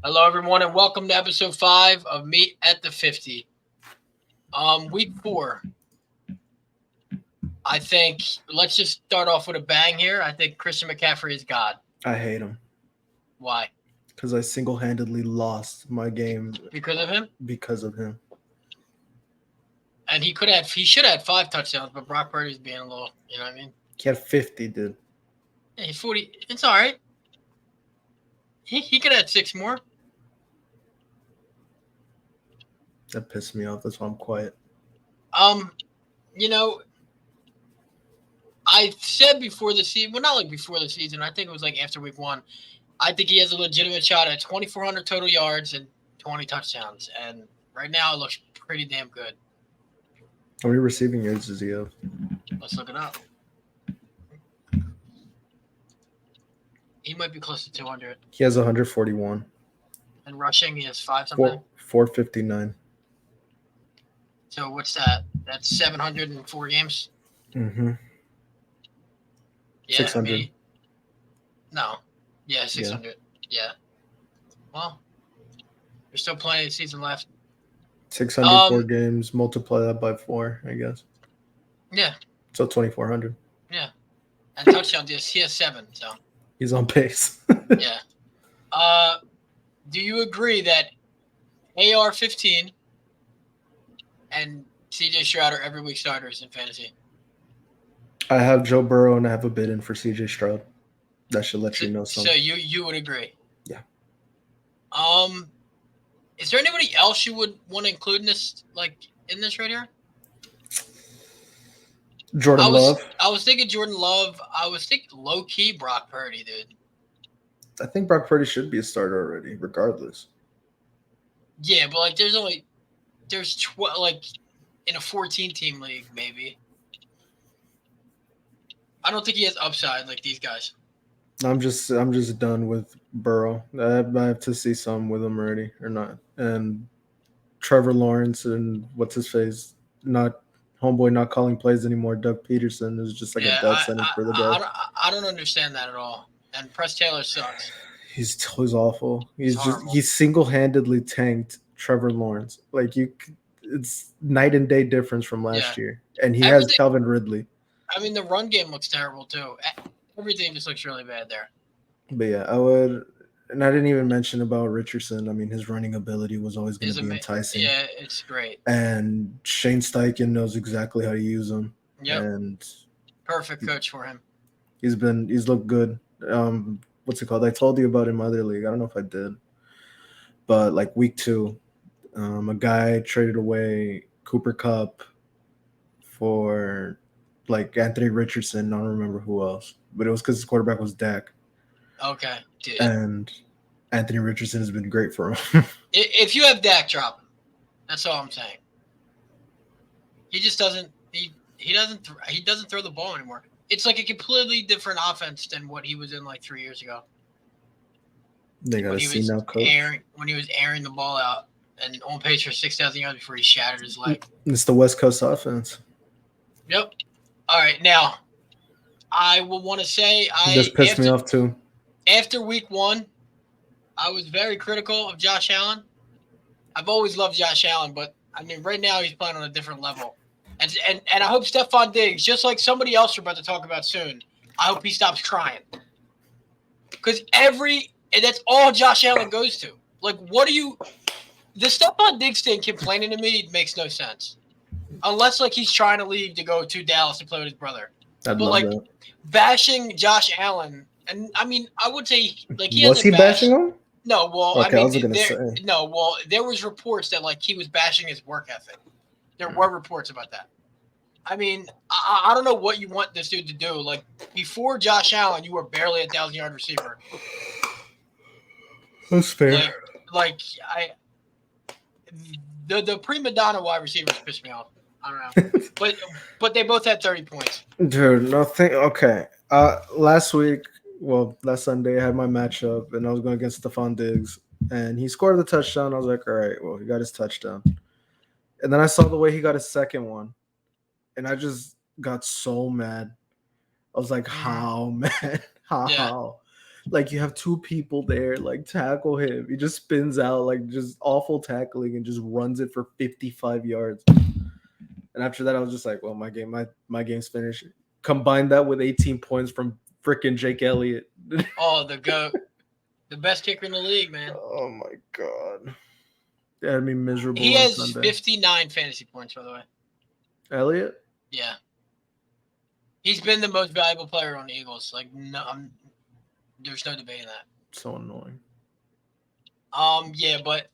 Hello, everyone, and welcome to episode 5 of Meet at the 50. Week 4. I think let's just start off with a bang here. I think Christian McCaffrey is God. I hate him Why? because I single-handedly lost my game Because of him? because of him. And he should have had 5 touchdowns, but Brock Purdy's being a little, you know what I mean? He had 50, dude. Yeah, he's 40. It's all right. He could have had 6 more. That pissed me off. That's why I'm quiet. You know, I said before the season, well, not like before the season, I think it was like after week 1, I think he has a legitimate shot at 2,400 total yards and 20 touchdowns. And right now it looks pretty damn good. How many receiving yards does he have? Let's look it up. He might be close to 200. He has 141. And rushing, he has 5 something. 459. So what's that? That's 704 games? Mm-hmm. Yeah, 600. No. Yeah, 600. Yeah. Well, there's still plenty of season left. 604 games. Multiply that by 4, I guess. Yeah. So 2,400. Yeah. And touchdowns, he has 7, so. He's on pace. Yeah. Do you agree that AR-15 and CJ Stroud are every week starters in fantasy? I have Joe Burrow and I have a bid in for CJ Stroud. That should let you know something. So you would agree? Yeah. Is there anybody else you would want to include in this, in this right here? Jordan Love. I was thinking Jordan Love. I was thinking low-key Brock Purdy, dude. I think Brock Purdy should be a starter already, regardless. Yeah, but there's 12, in a 14-team league, maybe. I don't think he has upside like these guys. I'm just done with Burrow. I have to see some with him already or not. And Trevor Lawrence and what's his face, not calling plays anymore. Doug Peterson is just like a death sentence for the guy. I don't understand that at all. And Press Taylor sucks. He's awful. He's single-handedly tanked Trevor Lawrence. It's night and day difference from last year. And he has Calvin Ridley. I mean, the run game looks terrible too. Everything just looks really bad there. But yeah, I would, and I didn't even mention about Richardson. I mean, his running ability was always going to be enticing. Yeah, it's great. And Shane Steichen knows exactly how to use him. Yep. And perfect coach for him. He's looked good. What's it called? I told you about in my other league. I don't know if I did. But week 2, a guy traded away Cooper Kupp for Anthony Richardson. I don't remember who else. But it was because his quarterback was Dak. Okay, dude. And Anthony Richardson has been great for him. If you have Dak, drop him. That's all I'm saying. He just doesn't. He doesn't throw the ball anymore. It's like a completely different offense than what he was in 3 years ago. They got to see now, coach. When he was airing the ball out and on pace for 6,000 yards before he shattered his leg. It's the West Coast offense. Yep. All right, now I will want to say this pissed me off too. After week 1, I was very critical of Josh Allen. I've always loved Josh Allen, but I mean, right now he's playing on a different level. And I hope Stefon Diggs, just like somebody else we're about to talk about soon, I hope he stops crying. Because that's all Josh Allen goes to. The Stefon Diggs thing complaining to me makes no sense. Unless he's trying to leave to go to Dallas to play with his brother. But bashing Josh Allen, and I mean, I would say he was he bashing him? No, well, okay, I mean, there was reports that he was bashing his work ethic. There were reports about that. I mean, I don't know what you want this dude to do. Before Josh Allen, you were barely a 1,000-yard receiver. That's fair. The prima donna wide receivers piss me off. I don't know. but they both had 30 points. Dude, nothing. Okay. Last Sunday, I had my matchup, and I was going against Stefon Diggs, and he scored the touchdown. I was like, all right, well, he got his touchdown. And then I saw the way he got his second one, and I just got so mad. I was like, how, man? How? Yeah. Like you have two people there, like tackle him. He just spins out, like just awful tackling, and just runs it for 55 yards. And after that, I was just like, well, my game's finished. Combine that with 18 points from freaking Jake Elliott. Oh, the GOAT. The best kicker in the league, man. Oh my god. That had me miserable. He on has Sunday. 59 fantasy points, by the way. Elliott? Yeah. He's been the most valuable player on the Eagles. Like, no, there's no debating that. So annoying. Yeah, but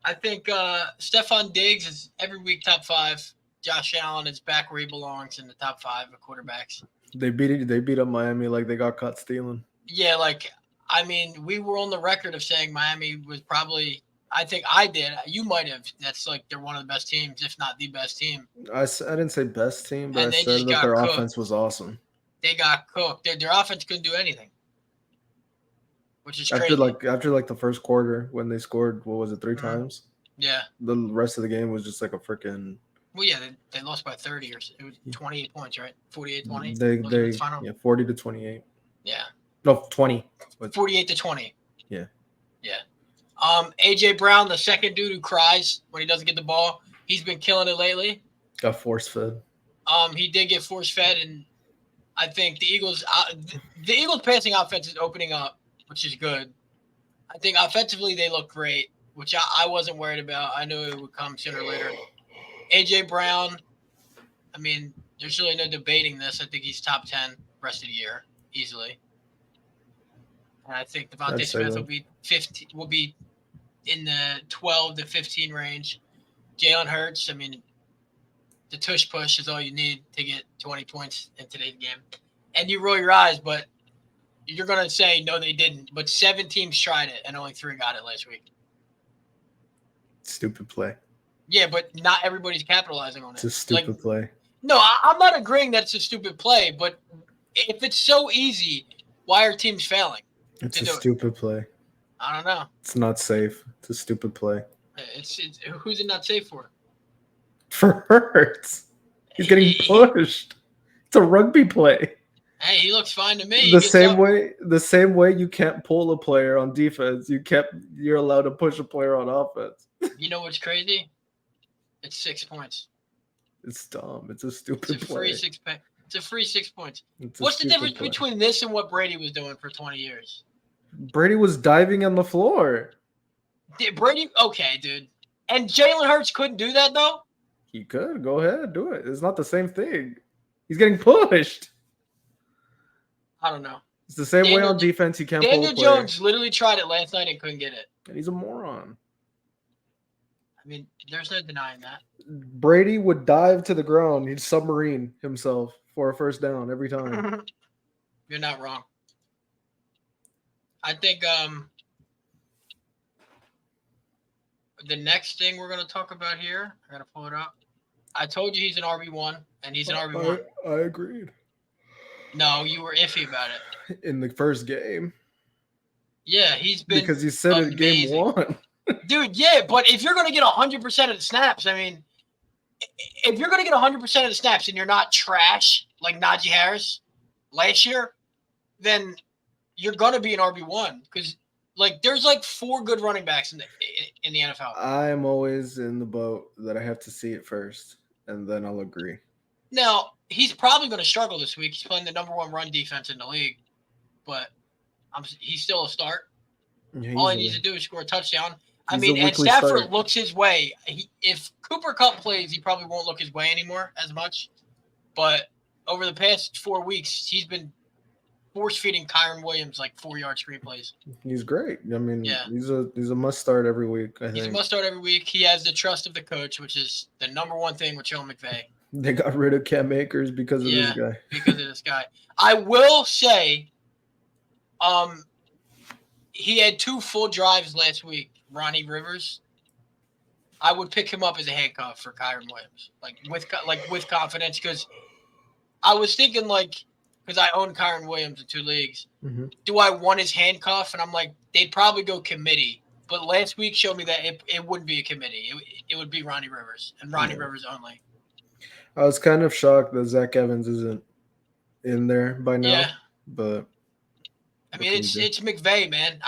I think Stefon Diggs is every week top 5. Josh Allen is back where he belongs in the top 5 of quarterbacks. They beat up Miami like they got caught stealing. Yeah, like, I mean, we were on the record of saying Miami was probably, I think I did. You might have. That's like they're one of the best teams, if not the best team. I didn't say best team, but And I they said just that got their cooked. offense was awesome. They got cooked. Their offense couldn't do anything, which is crazy. After the first quarter when they scored, what was it, 3 times? Yeah. The rest of the game was just like a freaking. Well, yeah, they lost by 30 or it was 28 points, right? 48-20. They 40 to 28. Yeah. No, 20. 48 to 20. Yeah. Yeah. AJ Brown, the second dude who cries when he doesn't get the ball, he's been killing it lately. Got force fed. He did get force fed, and I think the Eagles passing offense is opening up, which is good. I think offensively they look great, which I wasn't worried about. I knew it would come sooner or later. AJ Brown, I mean, there's really no debating this. I think he's top 10 rest of the year easily. And I think Devontae Smith will be in the 12 to 15 range. Jalen Hurts, I mean, the tush push is all you need to get 20 points in today's game. And you roll your eyes, but you're going to say, no, they didn't. But 7 teams tried it, and only 3 got it last week. Stupid play. Yeah, but not everybody's capitalizing on it. It's a stupid play. No, I'm not agreeing that it's a stupid play, but if it's so easy, why are teams failing? It's a stupid play. I don't know. It's not safe. It's a stupid play. It's who's it not safe for? For Hurts. He's getting pushed. It's a rugby play. Hey, he looks fine to me. The same way you can't pull a player on defense, you're allowed to push a player on offense. You know what's crazy? It's 6 points. It's dumb. It's a stupid play. It's a free 6 points. What's the difference between this and what Brady was doing for 20 years? Brady was diving on the floor. Okay, dude. And Jalen Hurts couldn't do that, though? He could. Go ahead. Do it. It's not the same thing. He's getting pushed. I don't know. It's the same way on defense. You can't pull a player. Daniel Jones literally tried it last night and couldn't get it. And he's a moron. I mean, there's no denying that. Brady would dive to the ground. He'd submarine himself for a first down every time. You're not wrong. I think the next thing we're going to talk about here, I got to pull it up. I told you he's an RB1, and he's an RB1. I agreed. No, you were iffy about it. In the first game. Yeah, he's been because you said it game 1. Dude, yeah, but if you're going to get 100% of the snaps, I mean, if you're going to get 100% of the snaps and you're not trash like Najee Harris last year, then you're going to be an RB1 because, like, there's like 4 good running backs in the NFL. I am always in the boat that I have to see it first, and then I'll agree. Now, he's probably going to struggle this week. He's playing the number 1 run defense in the league, but he's still a start. Yeah, all he needs to do is score a touchdown. I mean, and Stafford looks his way. If Cooper Kupp plays, he probably won't look his way anymore as much. But over the past 4 weeks, he's been force-feeding Kyren Williams like 4-yard screenplays. He's great. I mean, he's a must-start every week, I think. He's a must-start every week. He has the trust of the coach, which is the number 1 thing with Sean McVay. They got rid of Cam Akers because of this guy. Because of this guy. I will say he had 2 full drives last week. Ronnie Rivers, I would pick him up as a handcuff for Kyren Williams, with confidence, because I was thinking because I own Kyren Williams in 2 leagues. Mm-hmm. Do I want his handcuff? And I'm like, they'd probably go committee. But last week showed me that it wouldn't be a committee. It would be Ronnie Rivers and Ronnie Rivers only. I was kind of shocked that Zach Evans isn't in there by now. Yeah. But I mean, it's McVay, man.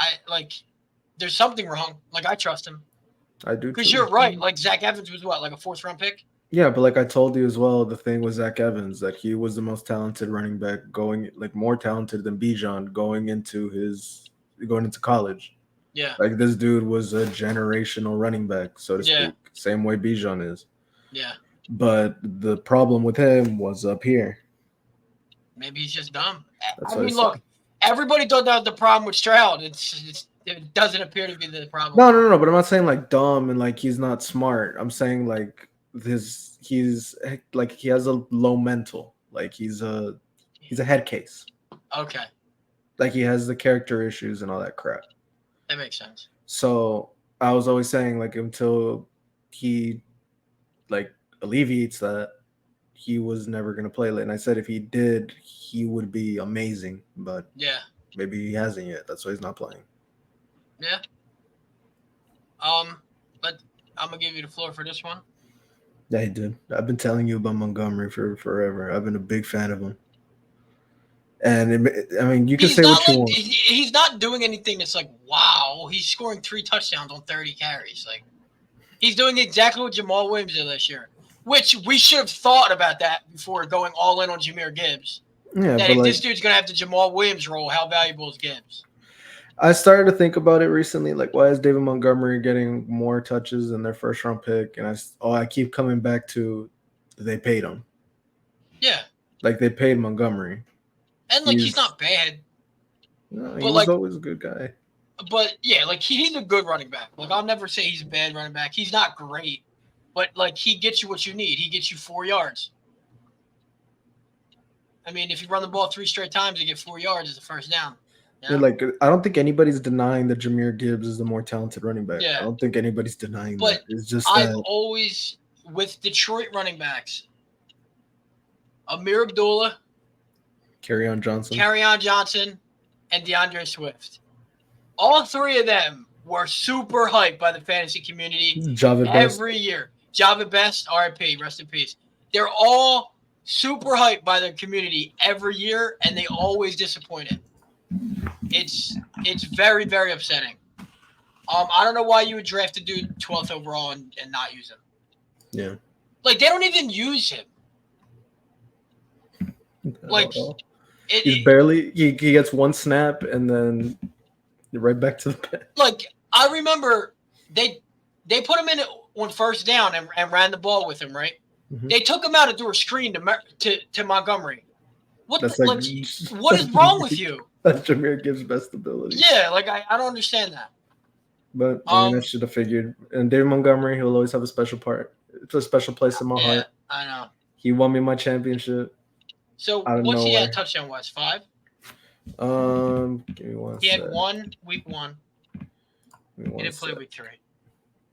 There's something wrong. Like, I trust him. I do Because too. you're right. Like, Zach Evans was what, like a 4th-round pick? Yeah, but like I told you as well, the thing with Zach Evans, that he was the most talented running back going, like more talented than Bijan going into college. Yeah. Like this dude was a generational running back, so to speak. Same way Bijan is. Yeah. But the problem with him was up here. Maybe he's just dumb. That's I mean, look, everybody thought that was the problem with Stroud. It doesn't appear to be the problem. No. But I'm not saying like dumb and like he's not smart. I'm saying like he's like he has a low mental. Like he's a head case. Okay. Like he has the character issues and all that crap. That makes sense. So I was always saying like until he like alleviates that, he was never going to play late. And I said if he did, he would be amazing. But yeah, maybe he hasn't yet. That's why he's not playing. Yeah. But I'm going to give you the floor for this one. Yeah, he did. I've been telling you about Montgomery for forever. I've been a big fan of him. And I mean, you can say what you want. He's not doing anything that's like, wow, he's scoring 3 touchdowns on 30 carries. Like, he's doing exactly what Jamal Williams did last year, which we should have thought about that before going all in on Jahmyr Gibbs. Yeah, that if this dude's going to have the Jamal Williams role, how valuable is Gibbs? I started to think about it recently, like, why is David Montgomery getting more touches than their first-round pick? And I keep coming back to they paid him. Yeah. Like, they paid Montgomery. And, like, he's not bad. No, he's like, always a good guy. But, yeah, like, he's a good running back. Like, I'll never say he's a bad running back. He's not great. But, like, he gets you what you need. He gets you 4 yards. I mean, if you run the ball 3 straight times, you get 4 yards as a first down. Yeah, like, I don't think anybody's denying that Jahmyr Gibbs is the more talented running back. Yeah. I don't think anybody's denying that. It's just I've always, with Detroit running backs, Amir Abdullah, Kerryon Johnson, and DeAndre Swift. All 3 of them were super hyped by the fantasy community every year. Javid Best, RIP, rest in peace. They're all super hyped by their community every year, and they always disappointed. It's very, very upsetting. I don't know why you would draft a dude 12th overall and not use him. Yeah. Like, they don't even use him. Like, he's barely he gets 1 snap and then right back to the bench. Like, I remember they put him in on first down and ran the ball with him, right? Mm-hmm. They took him out and threw a screen to Montgomery. What is wrong with you? That's Jahmyr Gibbs' best ability. Yeah, like I don't understand that. But I mean, I should have figured. And David Montgomery, he'll always have a special part. It's a special place in my heart. I know. He won me my championship. So what's he at touchdown wise? 5? Give me 1 He had 1 week 1. He didn't play week 3.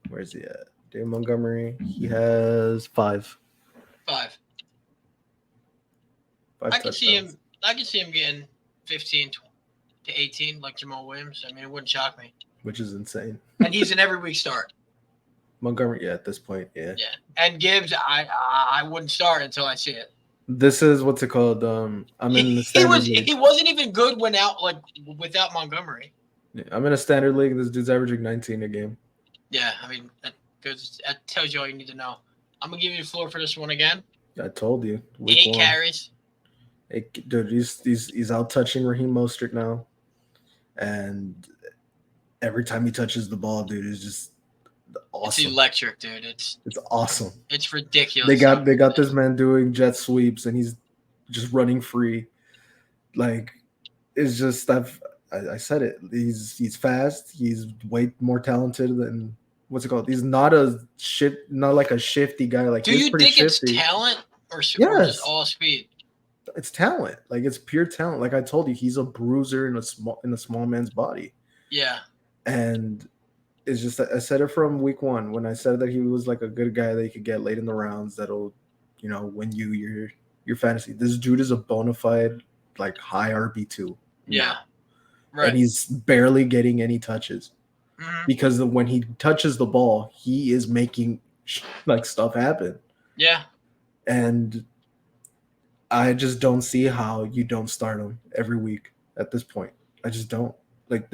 Where's he at? David Montgomery. He has 5. 5. I can see him getting 15 to 18 like Jamal Williams. I mean, it wouldn't shock me. Which is insane. And he's an every week start. Montgomery, yeah, at this point, yeah. Yeah. And Gibbs, I wouldn't start until I see it. This is what's it called? I'm in the standard league. He wasn't even good without Montgomery. Yeah, I'm in a standard league. This dude's averaging 19 a game. Yeah, I mean that tells you all you need to know. I'm gonna give you the floor for this one again. I told you. 8 carries. Dude, he's out touching Raheem Mostert now, and every time he touches the ball, dude, is just awesome. It's electric, dude. It's awesome. It's ridiculous. They got this man doing jet sweeps, and he's just running free. Like, it's just I said it. He's fast. He's way more talented than what's it called? He's not like a shifty guy. Like, do you think shifty. It's talent or just all speed? It's talent. Like, it's pure talent. Like I told you, he's a bruiser in a small man's body. Yeah. And it's just I said it from week 1 when I said that he was like a good guy that you could get late in the rounds that'll, win you your fantasy. This dude is a bona fide like high RB2. Yeah. Right. And he's barely getting any touches. Mm-hmm. Because when he touches the ball, he is making like stuff happen. Yeah. And I just don't see how you don't start him every week at this point. I just don't. Like,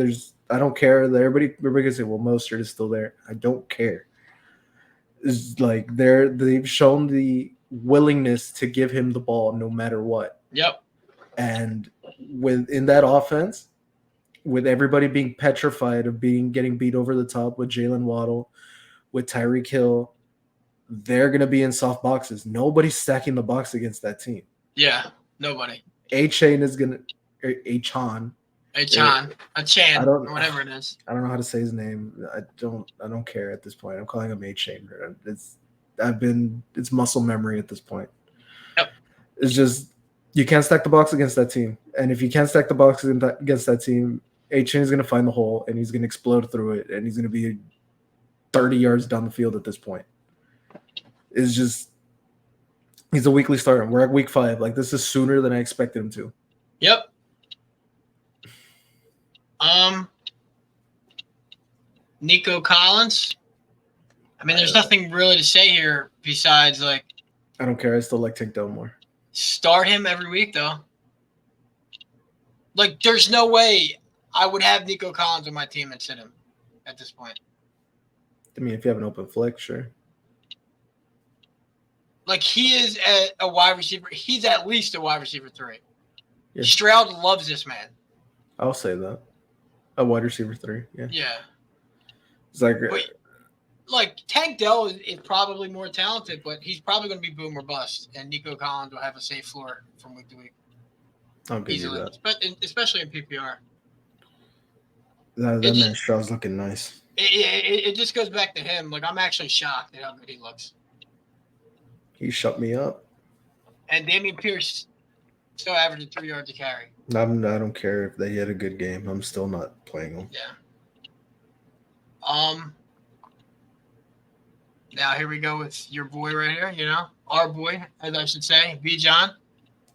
I don't care that everybody can say, well, Mostert is still there. I don't care. It's like they've shown the willingness to give him the ball no matter what. Yep. And in that offense, with everybody being petrified of getting beat over the top with Jalen Waddle, with Tyreek Hill, they're gonna be in soft boxes. Nobody's stacking the box against that team. Yeah, nobody. A-Chain is gonna A-Chan. A-Chan, or whatever it is. I don't know how to say his name. I don't care at this point. I'm calling him A-Chain. It's muscle memory at this point. Yep. It's just you can't stack the box against that team. And if you can't stack the box against that team, A-Chain is gonna find the hole and he's gonna explode through it and he's gonna be 30 yards down the field at this point. It's just he's a weekly starter. We're at week 5. Like, this is sooner than I expected him to. Yep. Nico Collins. I mean, there's nothing really to say here besides, like, I don't care. I still like Tank Dell more. Start him every week, though. Like, there's no way I would have Nico Collins on my team and sit him at this point. I mean, if you have an open flex, sure. Like, he is a wide receiver. He's at least a wide receiver 3. Yeah. Stroud loves this man. I'll say that. A wide receiver 3, yeah. Yeah. It's like, like Tank Dell is probably more talented, but he's probably going to be boom or bust, and Nico Collins will have a safe floor from week to week. I'll give you that. Especially in PPR. That man Stroud's looking nice. It just goes back to him. Like, I'm actually shocked at how good he looks. He shut me up. And Dameon Pierce still averaging 3 yards a carry. I don't care if they had a good game. I'm still not playing them. Yeah. Now here we go with your boy right here. You know, our boy, as I should say, B. John.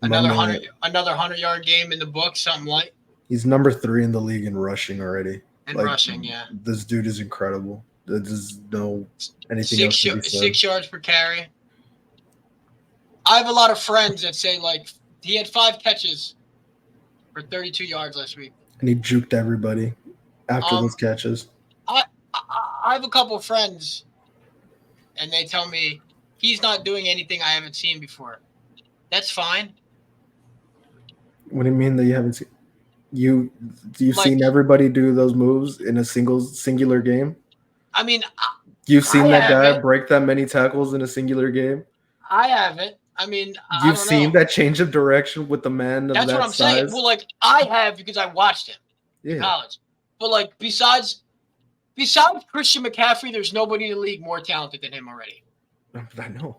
Another 100-yard game in the book. Something like. He's number 3 in the league in rushing already. Rushing, yeah. This dude is incredible. There's no anything else to be said. 6 yards per carry. I have a lot of friends that say, like, he had 5 catches for 32 yards last week. And he juked everybody after those catches. I have a couple of friends, and they tell me he's not doing anything I haven't seen before. That's fine. What do you mean that you haven't seen? You've seen everybody do those moves in a singular game? I mean, you've seen that guy break that many tackles in a singular game? I haven't. I mean, you've seen that change of direction with the man of that size? That's what I'm saying. Well, like, I have because I watched him in college. But, like, besides Christian McCaffrey, there's nobody in the league more talented than him already. I know.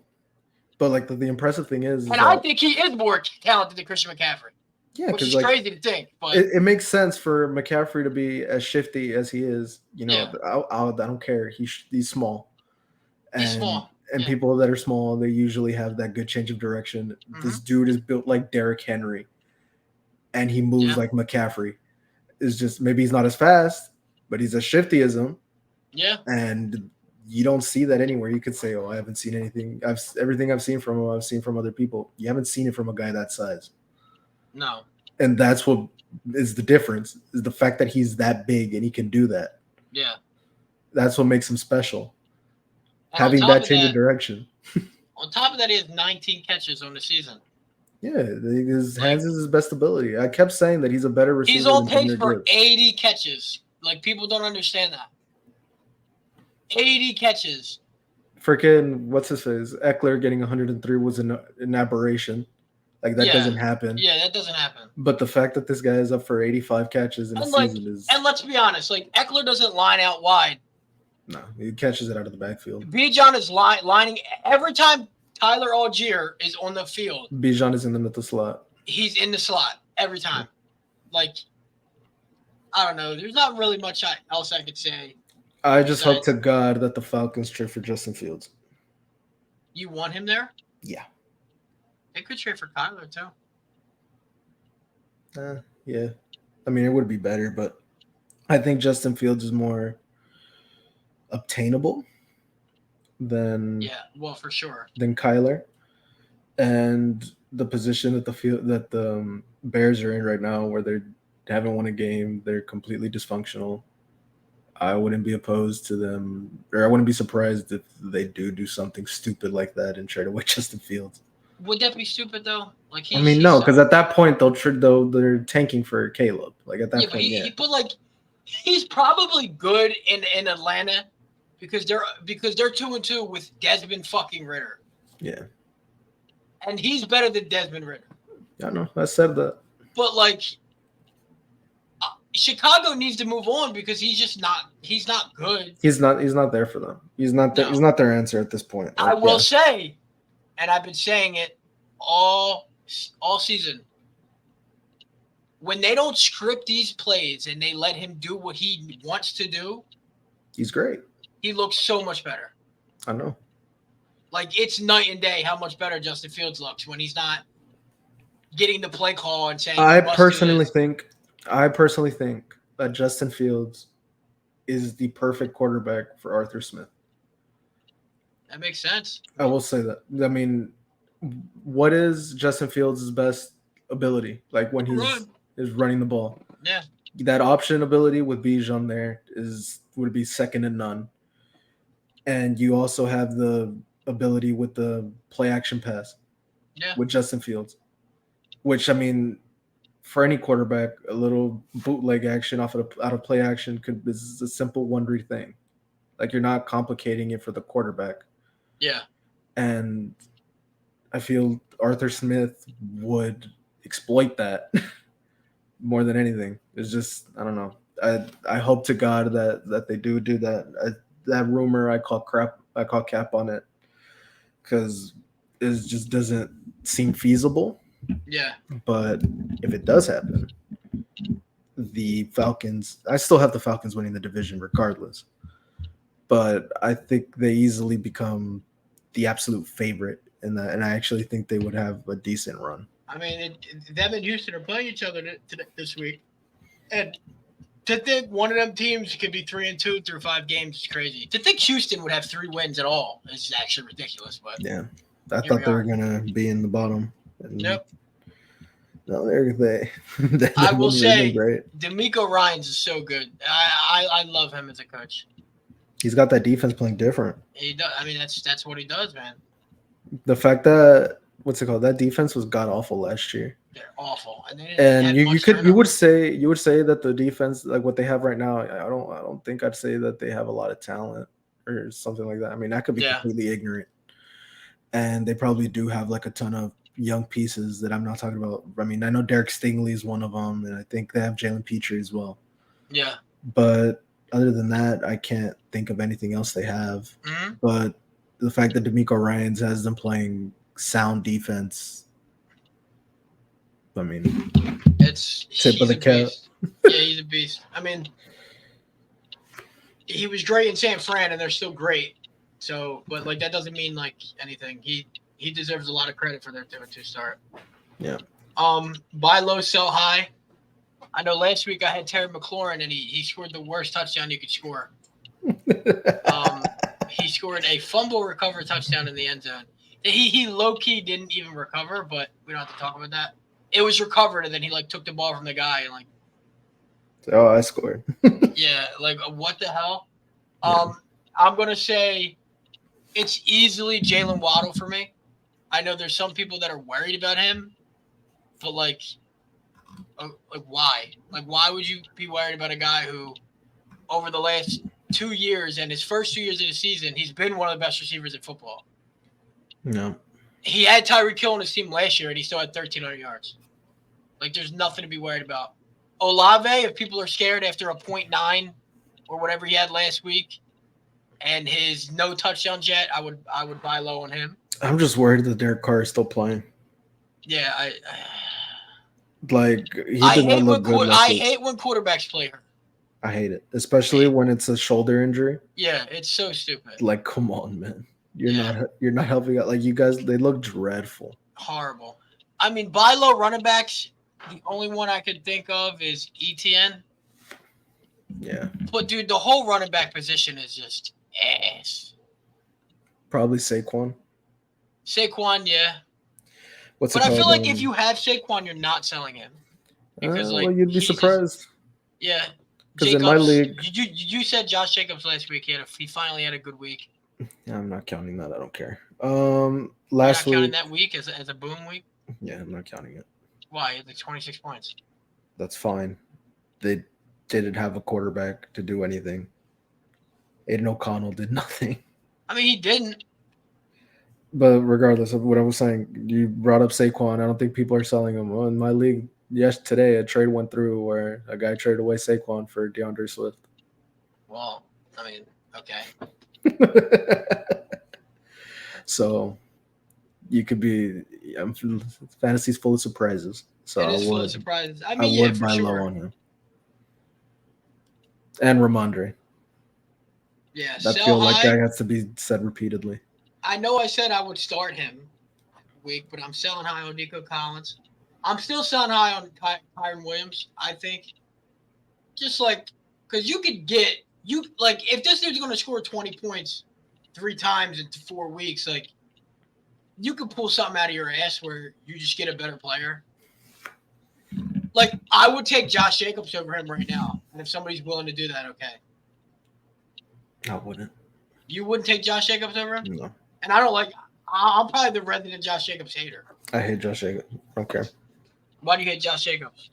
But, like, the impressive thing is I think he is more talented than Christian McCaffrey. Yeah, which is crazy to think. But it makes sense for McCaffrey to be as shifty as he is. You know, I don't care. He's small. He's small. And people that are small, they usually have that good change of direction. Mm-hmm. This dude is built like Derrick Henry, and he moves like McCaffrey. It's just maybe he's not as fast, but he's as shifty as him. Yeah. And you don't see that anywhere. You could say, "Oh, I haven't seen anything. Everything I've seen from him, I've seen from other people." You haven't seen it from a guy that size. No. And that's what is the difference, is the fact that he's that big and he can do that. Yeah. That's what makes him special. And having that change of direction. On top of that, he has 19 catches on the season. Yeah, his hands is his best ability. I kept saying that he's a better receiver. He's on pace for 80 catches. Like, people don't understand that. 80 catches. Freaking, what's his face? Eckler getting 103 was an aberration. Like, that doesn't happen. Yeah, that doesn't happen. But the fact that this guy is up for 85 catches in a season is... And let's be honest, like, Eckler doesn't line out wide. No, he catches it out of the backfield. Bijan is lining every time Tyler Algier is on the field. Bijan is in the slot. He's in the slot every time. Like, I don't know. There's not really much else I could say. I just hope to God that the Falcons trade for Justin Fields. You want him there? Yeah. They could trade for Kyler, too. Yeah. I mean, it would be better, but I think Justin Fields is more obtainable than for sure, than Kyler. And the position that the Bears are in right now, where they're haven't won a game. They're completely dysfunctional. I wouldn't be opposed to them, or I wouldn't be surprised if they do something stupid like that and trade away Justin Fields. Would that be stupid though? Like I mean, no, because at that point they're tanking for Caleb. Like at that point, but he put like he's probably good in Atlanta because they're 2-2 with Desmond fucking Ritter. Yeah, and he's better than Desmond Ritter. I know. I said that. But like, Chicago needs to move on because he's not good. He's not there for them. He's not their answer at this point. Like, I will say, and I've been saying it all season. When they don't script these plays and they let him do what he wants to do, he's great. He looks so much better. I know. Like, it's night and day how much better Justin Fields looks when he's not getting the play call and saying. I personally think that Justin Fields is the perfect quarterback for Arthur Smith. That makes sense. I will say that. I mean, what is Justin Fields' best ability? Like when he's running the ball. Yeah. That option ability with Bijan there would be second to none. And you also have the ability with the play action pass. Yeah. With Justin Fields. Which, I mean, for any quarterback, a little bootleg action out of play action is a simple one-read thing. Like, you're not complicating it for the quarterback. Yeah. And I feel Arthur Smith would exploit that more than anything. It's just, I don't know. I hope to God that they do that. That rumor, I call cap on it because it just doesn't seem feasible. Yeah. But if it does happen, the Falcons, I still have the Falcons winning the division regardless. But I think they easily become the absolute favorite in that, and I actually think they would have a decent run. I mean, them and Houston are playing each other this week, and to think one of them teams could be 3-2 through 5 games is crazy. To think Houston would have 3 wins at all is actually ridiculous. But yeah, I thought they were gonna be in the bottom. Yep. No, they I will say, DeMeco Ryans is so good. I love him as a coach. He's got that defense playing different. He does. I mean, that's what he does, man. The fact that that defense was god awful last year. They're awful, and you would say that the defense, like what they have right now, I don't think I'd say that they have a lot of talent or something like that. I mean, I could be completely ignorant, and they probably do have like a ton of young pieces that I'm not talking about. I mean, I know Derek Stingley is one of them, and I think they have Jalen Petrie as well. Yeah, but other than that, I can't think of anything else they have. Mm-hmm. But the fact that DeMeco Ryans has them playing sound defense, I mean, it's tip of the cap. Yeah, he's a beast. I mean, he was great in San Fran, and they're still great. So, but like that doesn't mean like anything. He deserves a lot of credit for their 2-2 start. Yeah. Buy low, sell high. I know last week I had Terry McLaurin, and he scored the worst touchdown you could score. He scored a fumble recover touchdown in the end zone. He low-key didn't even recover, but we don't have to talk about that. It was recovered, and then he like took the ball from the guy and like. Oh, I scored. Yeah, like what the hell? I'm gonna say it's easily Jalen Waddle for me. I know there's some people that are worried about him, but like why? Like, why would you be worried about a guy who, over the last 2 years and his first 2 years of the season, he's been one of the best receivers in football? No. He had Tyreek Hill on his team last year, and he still had 1,300 yards. Like, there's nothing to be worried about. Olave, if people are scared after a 0.9 or whatever he had last week, and his no touchdowns yet, I would buy low on him. I'm just worried that Derek Carr is still playing. Yeah, like he did not look good. I hate when quarterbacks play hurt. I hate it, especially when it's a shoulder injury. Yeah, it's so stupid. Like, come on, man. You're not helping out. Like, you guys, they look dreadful. Horrible. I mean, buy low running backs. The only one I could think of is ETN. Yeah. But dude, the whole running back position is just ass. Probably Saquon. Saquon, yeah. But I feel like if you have Saquon, you're not selling him. Because Well, you'd be surprised. Yeah. Because in my league, you said Josh Jacobs last week. He finally had a good week. I'm not counting that. I don't care. You're Last not counting week, that week as a boom week? yeah, I'm not counting it. Why? He had like 26 points. That's fine. They didn't have a quarterback to do anything. Aiden O'Connell did nothing. I mean, he didn't. But regardless of what I was saying, you brought up Saquon. I don't think people are selling him. Well, in my league, today a trade went through where a guy traded away Saquon for DeAndre Swift. Well, I mean, okay. So you could be fantasy's full of surprises. So It is full of surprises. I mean, yeah, for buy sure. low on him. And Ramondre. Yeah, I feel like that has to be said repeatedly. I know I said I would start him week, but I'm selling high on Nico Collins. I'm still selling high on Kyren Williams, I think. Just like, because you could get, if this dude's going to score 20 points 3 times in 4 weeks, like, you could pull something out of your ass where you just get a better player. Like, I would take Josh Jacobs over him right now. And if somebody's willing to do that, okay. I wouldn't. You wouldn't take Josh Jacobs over him? No. And I don't like – I'm probably the resident Josh Jacobs hater. I hate Josh Jacobs. I don't care. Why do you hate Josh Jacobs?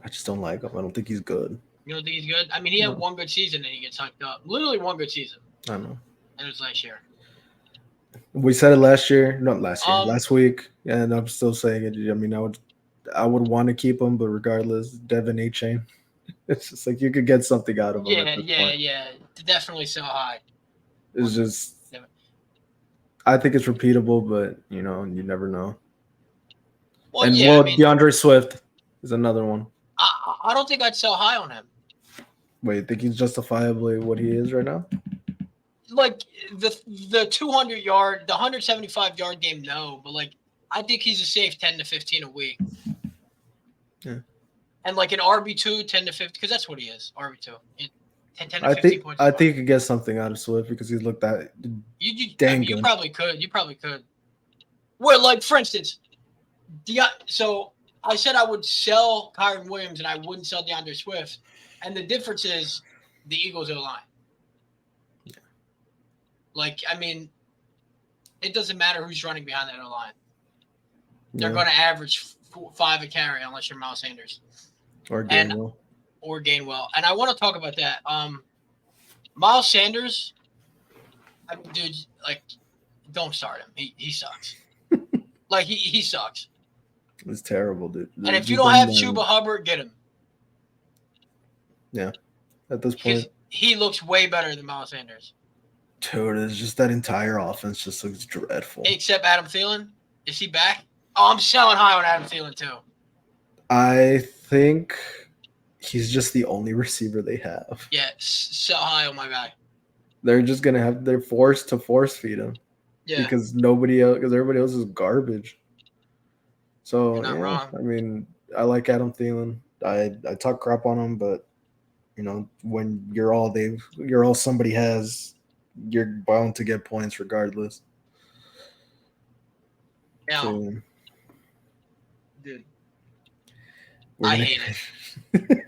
I just don't like him. I don't think he's good. You don't think he's good? I mean, he had one good season and he gets hyped up. Literally one good season. I know. And it was last year. We said it last year. Not last year. Last week. And I'm still saying it. I mean, I would want to keep him, but regardless, Devin A-Chain. It's just like you could get something out of him. Yeah. Definitely so high. It's just – I think it's repeatable, but, you never know. Well, and DeAndre Swift is another one. I don't think I'd sell high on him. Wait, you think he's justifiably what he is right now? Like the 200-yard, the 175-yard game, no. But, like, I think he's a safe 10 to 15 a week. Yeah. And, like, an RB2, 10 to 15, because that's what he is, RB2. 10 to 15 points. I think you could get something out of Swift because he looked that dang good. You probably could. Well, like, for instance, so I said I would sell Kyren Williams and I wouldn't sell DeAndre Swift. And the difference is the Eagles' O-line. Yeah. Like, I mean, it doesn't matter who's running behind that O-line. They're going to average 5 a carry unless you're Miles Sanders. Or Gainwell. And I want to talk about that. Miles Sanders, I mean, dude, like, don't start him. He sucks. Like, he sucks. It's terrible, dude. And if you don't have Chuba Hubbard, get him. Yeah. At this point. He looks way better than Miles Sanders. Dude, it's just that entire offense just looks dreadful. Except Adam Thielen. Is he back? Oh, I'm selling high on Adam Thielen, too. I think he's just the only receiver they have. Yeah, sell high on my guy. They're just going to have – they're forced to force feed him. Yeah. Because everybody else is garbage. So, You're not wrong. I mean, I like Adam Thielen. I talk crap on him, but, when you're all somebody has, you're bound to get points regardless. Now, so, dude, I hate it.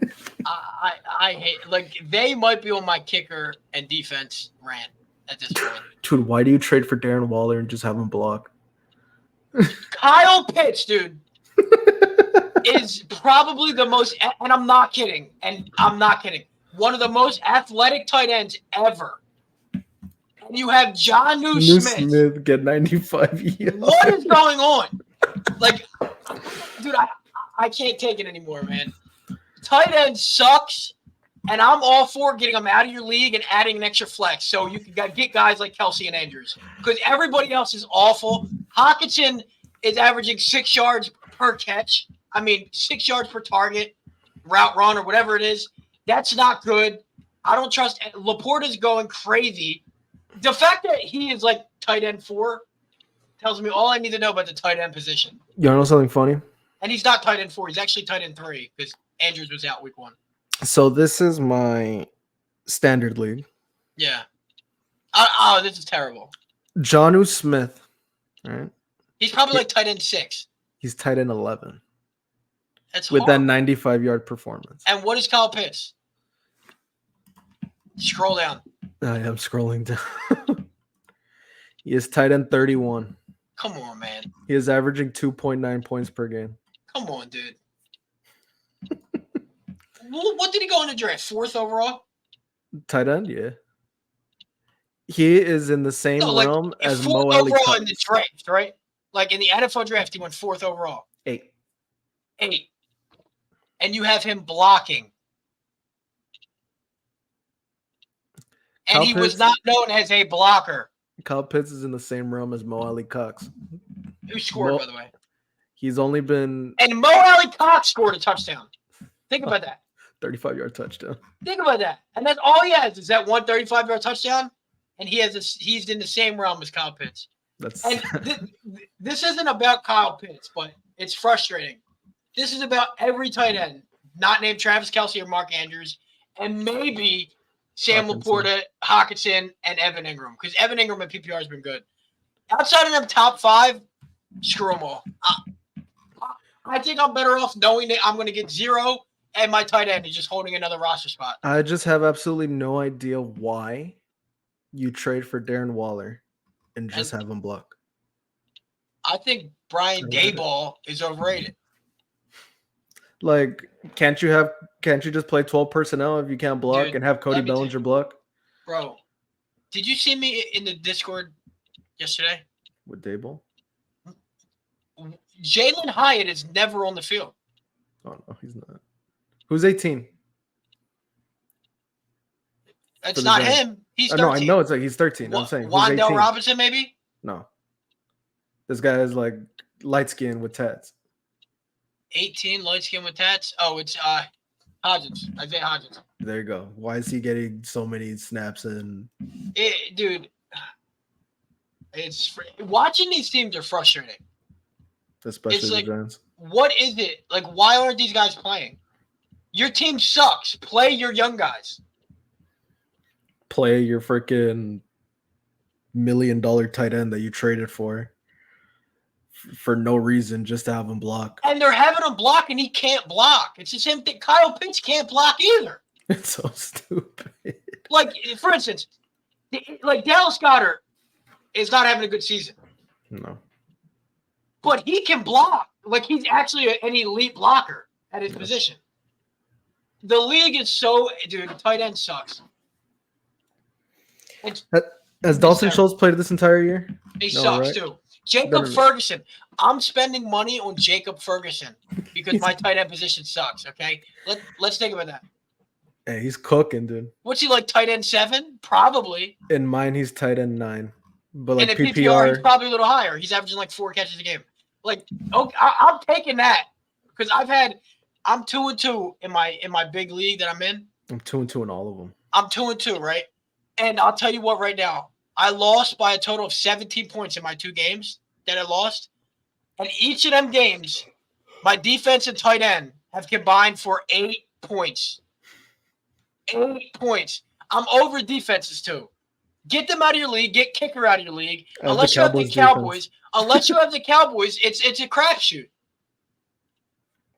I hate – like, they might be on my kicker and defense rant at this point. Dude, why do you trade for Darren Waller and just have him block? Kyle Pitts, dude, is probably the most – and I'm not kidding. One of the most athletic tight ends ever. And you have Jonnu Smith get 95 yards. What is going on? Like, dude, I can't take it anymore, man. Tight end sucks, and I'm all for getting them out of your league and adding an extra flex so you can get guys like Kelsey and Andrews because everybody else is awful. Hawkinson is averaging 6 yards per catch. 6 yards per target, route run, or whatever it is. That's not good. I don't trust – Laporta's going crazy. The fact that he is like tight end 4 tells me all I need to know about the tight end position. You know something funny? And he's not tight end 4. He's actually tight end 3 because Andrews was out week 1. So this is my standard league. Yeah. This is terrible. Jonnu Smith, right? He's probably like tight end 6. He's tight end 11. That's with that horrible. 95-yard performance. And what is Kyle Pitts? Scroll down. I am scrolling down. He is tight end 31. Come on, man. He is averaging 2.9 points per game. Come on, dude. What did he go in the draft? 4th overall? Tight end, yeah. He is in the same realm as Mo Ali overall Cox. in the draft, right? Like in the NFL draft, he went 4th overall. 8. And you have him blocking. And Kyle he Pitts, was not known as a blocker. Kyle Pitts is in the same realm as Mo Ali Cox. Who scored, by the way? He's only been... And Mo Ali Cox scored a touchdown. Think about that. 35-yard touchdown. Think about that. And that's all he has is that 135-yard touchdown. And he's in the same realm as Kyle Pitts. And this isn't about Kyle Pitts, but it's frustrating. This is about every tight end, not named Travis Kelce or Mark Andrews, and maybe Sam Laporta, Hawkinson, and Evan Ingram. Because Evan Ingram in PPR has been good. Outside of them top 5, screw them all. I think I'm better off knowing that I'm going to get 0, and my tight end is just holding another roster spot. I just have absolutely no idea why you trade for Darren Waller and just have him block. I think Brian Daboll is overrated. Like, can't you just play 12 personnel if you can't block, dude, and have Cody Bellinger block? Bro, did you see me in the Discord yesterday? With Daboll? Jalen Hyatt is never on the field. Oh, no, he's not. Who's 18? That's not him. He's 13. No, I know it's like he's 13. I'm saying Wandale Robinson, maybe? No. This guy is like light skin with tats. 18, light skin with tats? Oh, it's Hodgins. Isaiah Hodgins. There you go. Why is he getting so many snaps in? Dude, watching these teams are frustrating. Especially the Giants. What is it? Like, why aren't these guys playing? Your team sucks. Play your young guys. Play your freaking $1 million tight end that you traded for no reason, just to have him block. And they're having him block, and he can't block. It's the same thing. Kyle Pitts can't block either. It's so stupid. Like, for instance, like Dallas Goedert is not having a good season. No. But he can block. Like, he's actually an elite blocker at his position. The league is so – dude, the tight end sucks. Has Dalton Schultz played this entire year? He sucks, right? Too. Jacob Ferguson. I'm spending money on Jacob Ferguson because my tight end position sucks, okay? Let's think about that. Hey, he's cooking, dude. What's he, like, tight end 7? Probably. In mine, he's tight end 9. But like in PPR, he's probably a little higher. He's averaging like 4 catches a game. Like, okay, I'm taking that because I'm 2-2 in my big league that I'm in. I'm 2-2 in all of them. I'm 2-2, right? And I'll tell you what, right now, I lost by a total of 17 points in my 2 games that I lost. And each of them games, my defense and tight end have combined for 8 points. 8 points. I'm over defenses too. Get them out of your league. Get kicker out of your league. Unless you have the Cowboys. Unless you have the Cowboys, it's a crapshoot.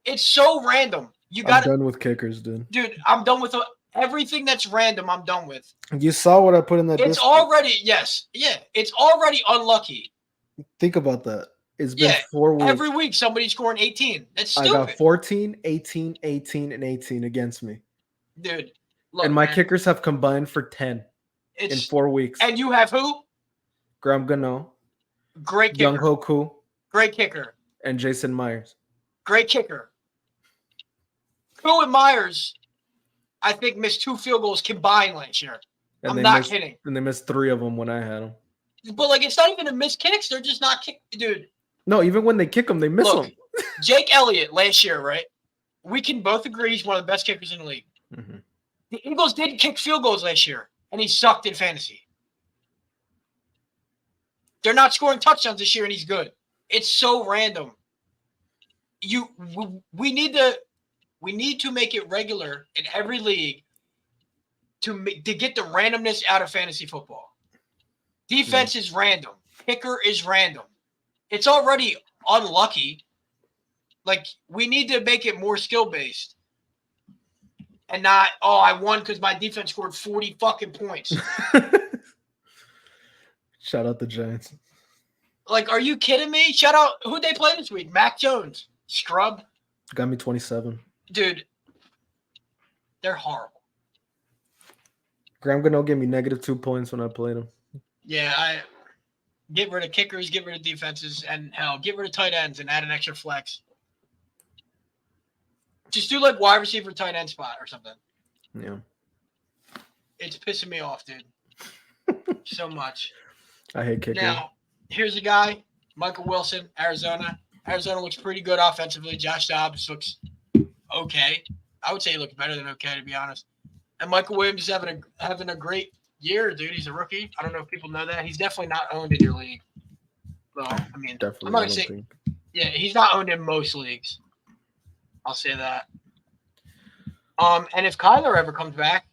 It's so random. I'm done with kickers, dude. Dude, I'm done with everything that's random. I'm done with. You saw what I put in that. It's already it's already unlucky. Think about that. It's been 4 weeks. Every week somebody's scoring 18. That's stupid. I got 14, 18, 18, and 18 against me. Dude. Look, and my kickers have combined for 10 in 4 weeks. And you have who? Graham Gano. Great kicker. Young Hoku. Great kicker. And Jason Myers. Great kicker. Who and Myers, I think, missed 2 field goals combined last year. I'm not kidding. And they missed 3 of them when I had them. But, like, it's not even a missed kicks. They're just not kick. Dude. No, even when they kick them, they miss them. Jake Elliott last year, right? We can both agree he's one of the best kickers in the league. Mm-hmm. The Eagles didn't kick field goals last year, and he sucked in fantasy. They're not scoring touchdowns this year, and he's good. It's so random. We need to make it regular in every league to get the randomness out of fantasy football. Defense is random. Kicker is random. It's already unlucky. Like, we need to make it more skill-based. And not, oh, I won because my defense scored 40 fucking points. Shout out the Giants. Like, are you kidding me? Shout out, who'd they play this week? Mac Jones. Scrub. Got me 27. Dude, they're horrible. Graham Gano gave me -2 points when I played him. Yeah, I get rid of kickers, get rid of defenses, and hell, get rid of tight ends and add an extra flex. Just do like wide receiver tight end spot or something. Yeah. It's pissing me off, dude. So much. I hate kicking. Now, here's a guy, Michael Wilson, Arizona. Arizona looks pretty good offensively. Josh Dobbs looks okay. I would say he looks better than okay, to be honest. And Michael Williams is having a great year, dude. He's a rookie. I don't know if people know that. He's definitely not owned in your league. Well, I mean, Definitely. I'm not going to say – yeah, he's not owned in most leagues. I'll say that. And if Kyler ever comes back,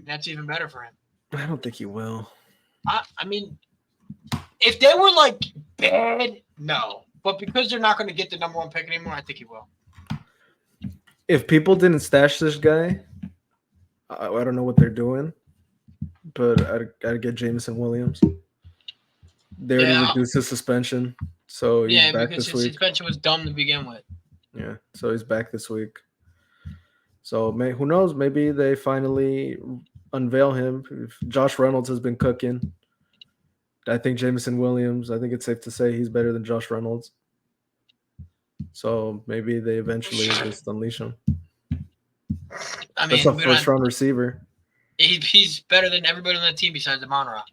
that's even better for him. I don't think he will. I mean, if they were like bad, no. But because they're not going to get the number 1 pick anymore, I think he will. If people didn't stash this guy, I don't know what they're doing. But I'd get Jameson Williams. They already reduced his suspension, so he's back this week. His suspension was dumb to begin with. Yeah, so he's back this week. So who knows? Maybe they finally unveil him. If Josh Reynolds has been cooking, I think Jameson Williams, I think it's safe to say he's better than Josh Reynolds. So maybe they eventually just unleash him. I mean, that's a first-round receiver. He's better than everybody on that team besides Amon-Ra.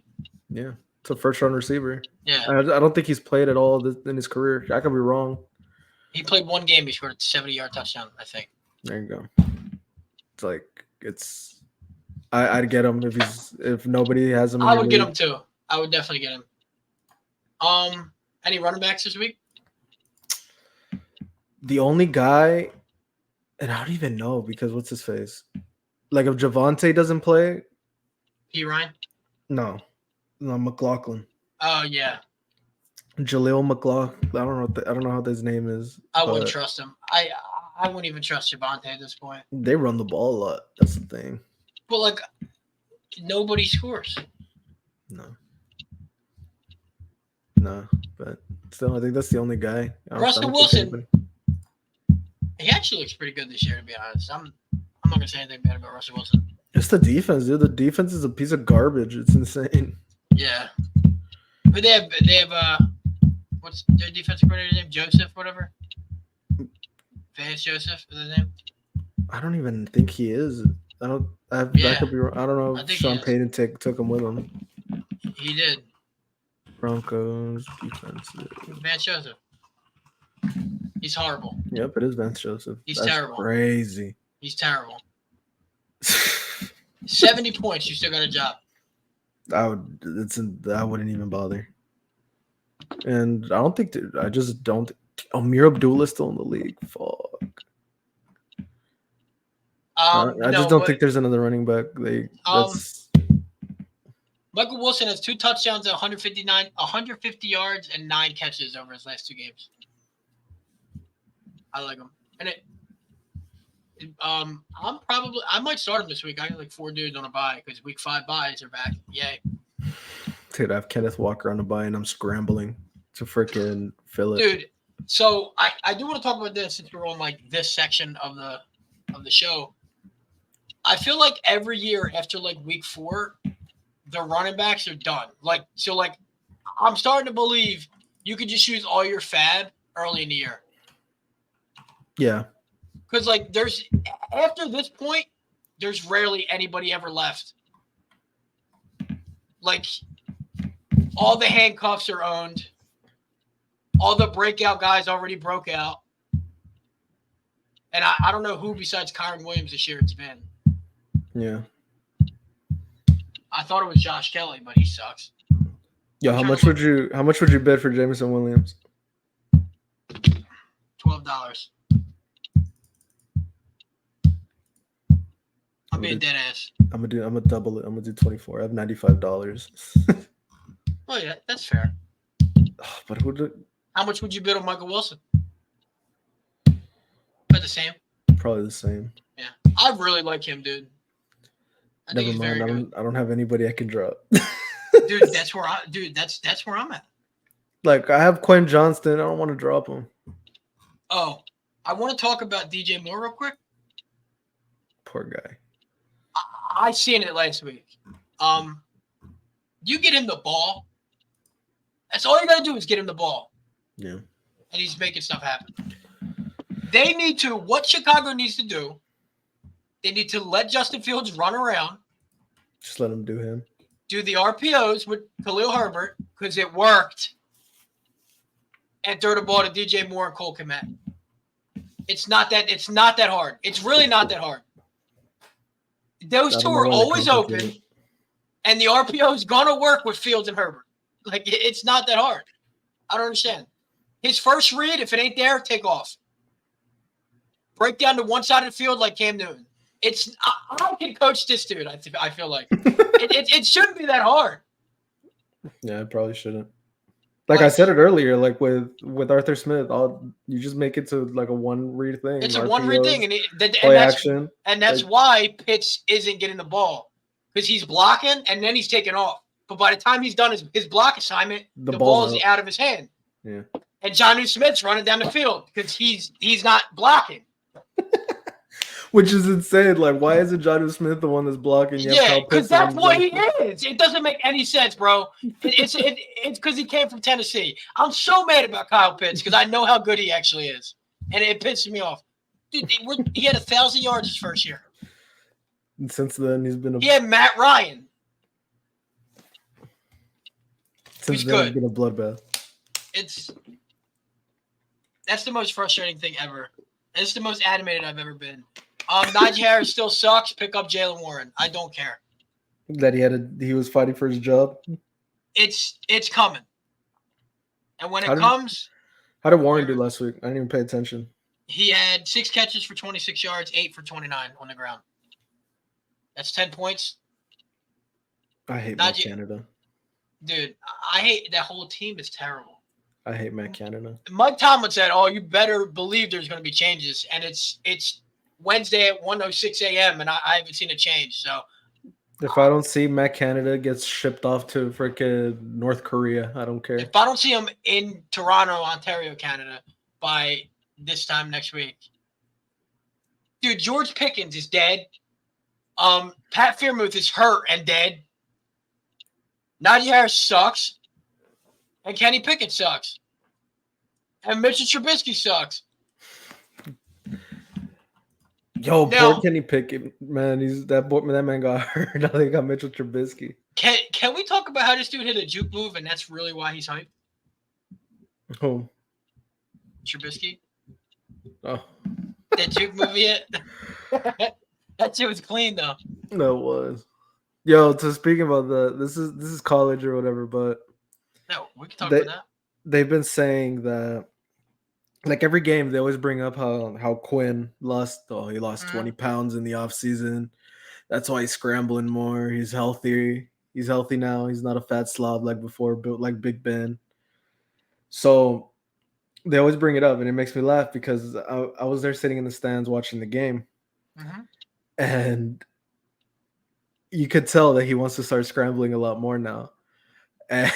Yeah, it's a first-round receiver. Yeah. I don't think he's played at all in his career. I could be wrong. He played one game. He scored a 70-yard touchdown, I think. There you go. It's like I'd get him if nobody has him. I would get him too. I would definitely get him. Any running backs this week? The only guy, and I don't even know because what's his face? Like if Javonte doesn't play, P. Ryan? No, McLaughlin. Oh yeah. Jaleel McLaughlin. I don't know how his name is. I wouldn't trust him. I wouldn't even trust Javonte at this point. They run the ball a lot. That's the thing. But like, nobody scores. No, but still, I think that's the only guy. Russell Wilson. He actually looks pretty good this year, to be honest. I'm not gonna say anything bad about Russell Wilson. It's the defense, dude. The defense is a piece of garbage. It's insane. Yeah. But they have what's their defensive coordinator's name? Joseph, whatever. Vance Joseph is his name. I don't even think he is. I could be wrong. I don't know if Sean Payton took him with him. He did. Broncos defense. Vance Joseph. He's horrible. Yep, it is Vance Joseph. He's terrible. Crazy. He's terrible. 70 points, you still got a job. I wouldn't even bother. And I just don't. Amir Abdullah is still in the league. Fuck. I just don't think there's another running back. Michael Wilson has 2 touchdowns at 150 yards and 9 catches over his last 2 games. I like him. And I might start him this week. I got like 4 dudes on a bye because week 5 buys are back. Yay. Dude, I have Kenneth Walker on a bye and I'm scrambling to freaking fill it. Dude, so I do want to talk about this since we're on like this section of the show. I feel like every year after like week 4, the running backs are done. I'm starting to believe you could just use all your fab early in the year. Yeah. Because after this point, there's rarely anybody ever left. Like, all the handcuffs are owned. All the breakout guys already broke out. And I don't know who besides Kyren Williams this year it's been. Yeah. I thought it was Josh Kelly, but he sucks. Yo, how much would you bid for Jameson Williams? $12. I'm being dead ass. I'm gonna double it. I'm gonna do 24. I have $95. Oh yeah, that's fair. But how much would you bid on Michael Wilson? the same? Probably the same. Yeah. I really like him, dude. I think Never he's mind. very good. I don't have anybody I can drop. Dude, that's where I'm at. Like, I have Quinn Johnston. I don't want to drop him. Oh, I want to talk about DJ Moore real quick. Poor guy. I seen it last week. You get him the ball. That's all you got to do is get him the ball. Yeah. And he's making stuff happen. They need to, what Chicago needs to do, they need to let Justin Fields run around. Just let him do him. Do the RPOs with Khalil Herbert because it worked. And throw the ball to DJ Moore and Cole Kmet. It's not that hard. It's really not that hard. Those two are always open. And the RPO is going to work with Fields and Herbert. Like, it's not that hard. I don't understand. His first read, if it ain't there, take off. Break down to one side of the field like Cam Newton. I can coach this dude, I feel like. it shouldn't be that hard. Yeah, it probably shouldn't. Like I said it earlier, like with Arthur Smith, you just make it to like a one-read thing. It's a one-read thing. And that's why Pitts isn't getting the ball. Because he's blocking and then he's taking off. But by the time he's done his block assignment, the ball is out of his hand. Yeah. And Jonnu Smith's running down the field because he's not blocking. Which is insane. Like, why isn't Jonnu Smith the one that's blocking? Yeah, because that's what he is. It doesn't make any sense, bro. It's because he came from Tennessee. I'm so mad about Kyle Pitts because I know how good he actually is. And it pisses me off. Dude, he had 1,000 yards his first year. And since then, he had Matt Ryan. Since then, he's been a bloodbath. That's the most frustrating thing ever. It's the most animated I've ever been. Najee Harris still sucks. Pick up Jalen Warren. I don't care. That he was fighting for his job. It's coming. And when it comes. How did Warren do last week? I didn't even pay attention. He had 6 catches for 26 yards, 8 for 29 on the ground. That's 10 points. I hate Matt Canada. Dude, I hate that whole team is terrible. I hate Matt Canada. Mike Tomlin said, "Oh, you better believe there's going to be changes," and it's Wednesday at 1:06 a.m. and I haven't seen a change. So, if I don't see Matt Canada gets shipped off to freaking North Korea, I don't care. If I don't see him in Toronto, Ontario, Canada by this time next week, dude, George Pickens is dead. Pat Freiermuth is hurt and dead. Najee Harris sucks. And Kenny Pickett sucks. And Mitchell Trubisky sucks. Yo, poor Kenny Pickett, man. That man got hurt. Now they got Mitchell Trubisky. Can we talk about how this dude hit a juke move and that's really why he's hyped? Who? Trubisky. Oh. That juke move yet? That shit was clean though. No, it was. Yo, so speaking about this is college or whatever, but no, we can talk about that. They've been saying that, like every game, they always bring up how Quinn lost. Oh, he lost 20 pounds in the offseason. That's why he's scrambling more. He's healthy. He's healthy now. He's not a fat slob like before, built like Big Ben. So they always bring it up, and it makes me laugh because I was there sitting in the stands watching the game, and you could tell that he wants to start scrambling a lot more now. And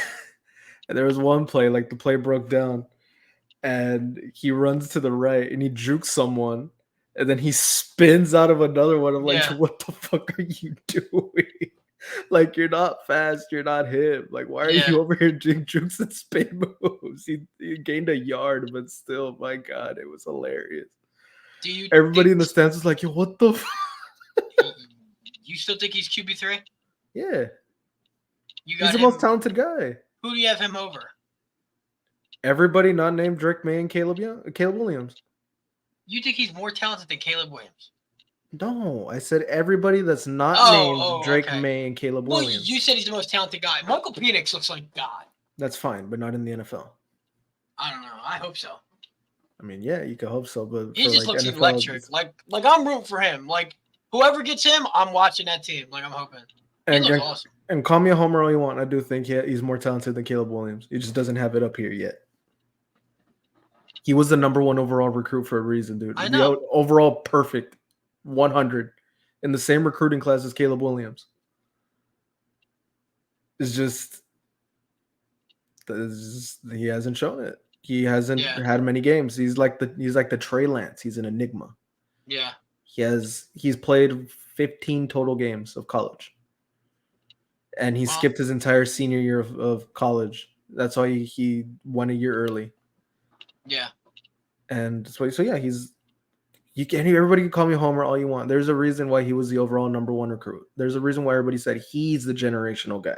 there was one play, like the play broke down, and he runs to the right and he jukes someone, and then he spins out of another one. I'm like, what the fuck are you doing? Like, you're not fast, you're not him. Like, why are you over here doing jukes and spin moves? He gained a yard, but still, my God, it was hilarious. Everybody in the stands was like, yo, what the fuck? You still think he's QB3? Yeah. He's the most talented guy. Who do you have him over? Everybody not named Drake May and Caleb Williams. You think he's more talented than Caleb Williams? No, I said everybody that's not named Drake May and Caleb Williams. Well, you said he's the most talented guy. Michael Penix looks like God. That's fine, but not in the NFL. I don't know. I hope so. I mean, yeah, you could hope so, but he just looks electric. Like I'm rooting for him. Like whoever gets him, I'm watching that team. Like I'm hoping. He looks awesome. And call me a homer all you want. I do think he's more talented than Caleb Williams. He just doesn't have it up here yet. He was the number 1 overall recruit for a reason, dude. I know. The overall perfect 100 in the same recruiting class as Caleb Williams. It's just he hasn't shown it. He hasn't had many games. He's like the Trey Lance. He's an enigma. Yeah. He's played 15 total games of college. And he skipped his entire senior year of college. That's why he went a year early. Yeah. And so yeah, everybody can call me Homer all you want. There's a reason why he was the overall number 1 recruit. There's a reason why everybody said he's the generational guy.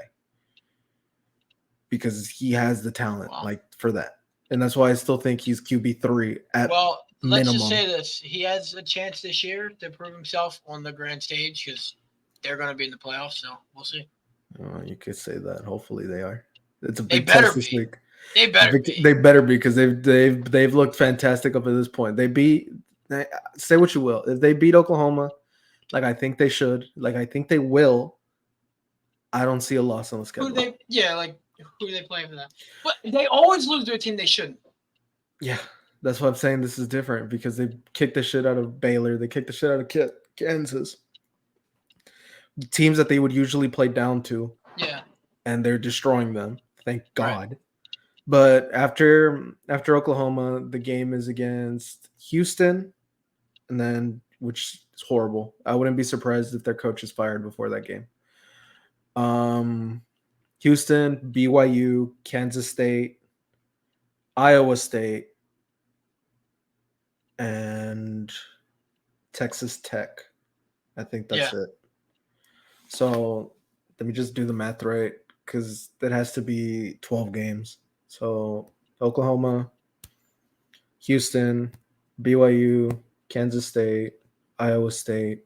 Because he has the talent for that. And that's why I still think he's QB3 at let's minimum. just say this. He has a chance this year to prove himself on the grand stage because they're going to be in the playoffs, so we'll see. You could say that. Hopefully they are. It's a big test this week. They better be. They better be because they've looked fantastic up at this point. Say what you will. If they beat Oklahoma, like I think they should, like I think they will, I don't see a loss on the schedule. Who are they playing for that? But they always lose to a team they shouldn't. Yeah, that's why I'm saying this is different because they kicked the shit out of Baylor. They kicked the shit out of Kansas. Teams that they would usually play down to. Yeah. And they're destroying them. Thank God. Right. But after Oklahoma, the game is against Houston, and then which is horrible. I wouldn't be surprised if their coach is fired before that game. Houston, BYU, Kansas State, Iowa State, and Texas Tech. I think that's it. So let me just do the math right because that has to be 12 games. So Oklahoma, Houston, BYU, Kansas State, Iowa State,